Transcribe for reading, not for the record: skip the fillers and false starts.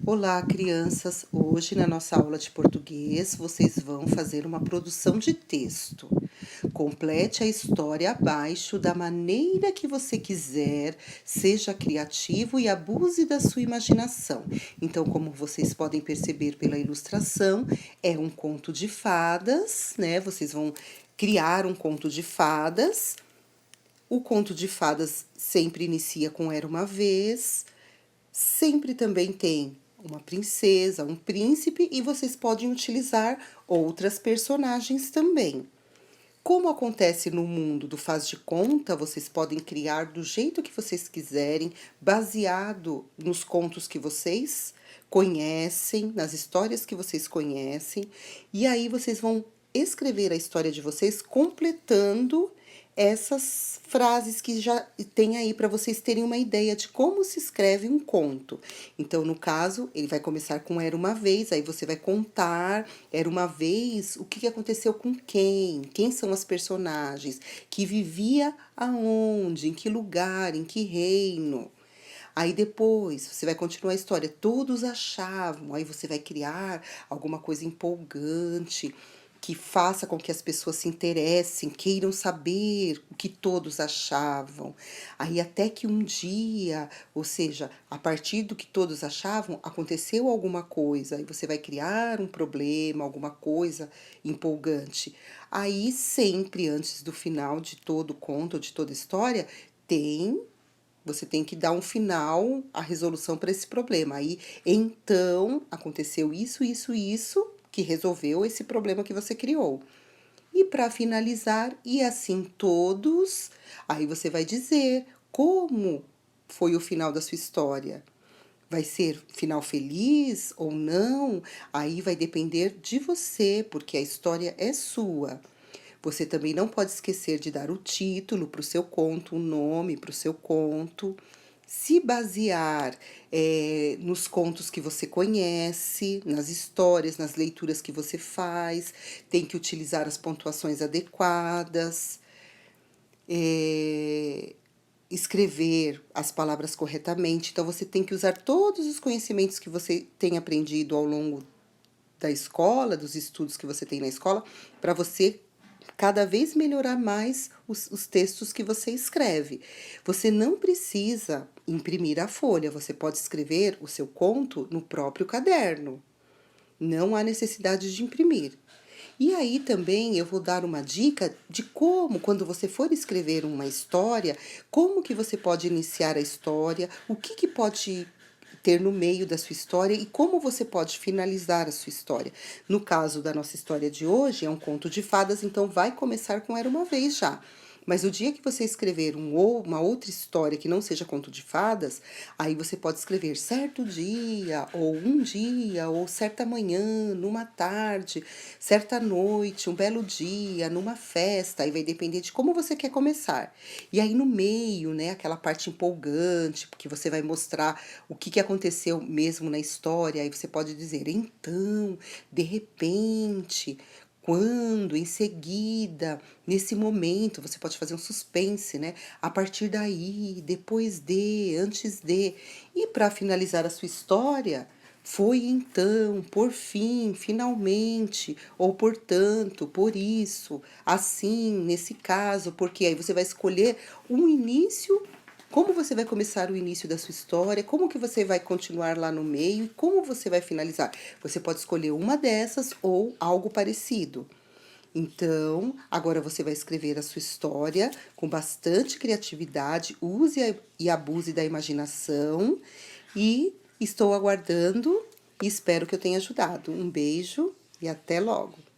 Olá, crianças! Hoje, na nossa aula de português, vocês vão fazer uma produção de texto. Complete a história abaixo da maneira que você quiser, seja criativo e abuse da sua imaginação. Então, como vocês podem perceber pela ilustração, é um conto de fadas, né? Vocês vão criar um conto de fadas. O conto de fadas sempre inicia com Era uma vez. Sempre também tem uma princesa, um príncipe e vocês podem utilizar outras personagens também. Como acontece no mundo do faz de conta, vocês podem criar do jeito que vocês quiserem, baseado nos contos que vocês conhecem, nas histórias que vocês conhecem, e aí vocês vão escrever a história de vocês completando essas frases que já tem aí para vocês terem uma ideia de como se escreve um conto. Então, no caso, ele vai começar com Era uma vez, aí você vai contar, era uma vez, o que aconteceu com quem são as personagens, que vivia aonde, em que lugar, em que reino. Aí depois você vai continuar a história, todos achavam, aí você vai criar alguma coisa empolgante, que faça com que as pessoas se interessem, queiram saber o que todos achavam. Aí até que um dia, ou seja, a partir do que todos achavam, aconteceu alguma coisa, aí você vai criar um problema, alguma coisa empolgante. Aí sempre antes do final de todo conto, de toda história, você tem que dar um final, a resolução para esse problema. Aí, então, aconteceu isso, que resolveu esse problema que você criou. E para finalizar, e assim todos, aí você vai dizer como foi o final da sua história. Vai ser final feliz ou não? Aí vai depender de você, porque a história é sua. Você também não pode esquecer de dar o título para o seu conto, o nome para o seu conto. Se basear nos contos que você conhece, nas histórias, nas leituras que você faz, tem que utilizar as pontuações adequadas, escrever as palavras corretamente. Então, você tem que usar todos os conhecimentos que você tem aprendido ao longo da escola, dos estudos que você tem na escola, para você cada vez melhorar mais os textos que você escreve. Você não precisa imprimir a folha, você pode escrever o seu conto no próprio caderno. Não há necessidade de imprimir. E aí também eu vou dar uma dica de como, quando você for escrever uma história, como que você pode iniciar a história, o que pode ter no meio da sua história e como você pode finalizar a sua história. No caso da nossa história de hoje, é um conto de fadas, então vai começar com Era uma vez já. Mas o dia que você escrever uma outra história que não seja conto de fadas, aí você pode escrever certo dia, ou certa manhã, numa tarde, certa noite, um belo dia, numa festa, aí vai depender de como você quer começar. E aí no meio, né, aquela parte empolgante, porque você vai mostrar o que aconteceu mesmo na história, aí você pode dizer, então, de repente, quando, em seguida, nesse momento, você pode fazer um suspense, né? A partir daí, depois de, antes de. E para finalizar a sua história, foi então, por fim, finalmente, ou portanto, por isso, assim, nesse caso, porque aí você vai escolher um início, como você vai começar o início da sua história, como que você vai continuar lá no meio e como você vai finalizar. Você pode escolher uma dessas ou algo parecido. Então, agora você vai escrever a sua história com bastante criatividade, use e abuse da imaginação e estou aguardando e espero que eu tenha ajudado. Um beijo e até logo!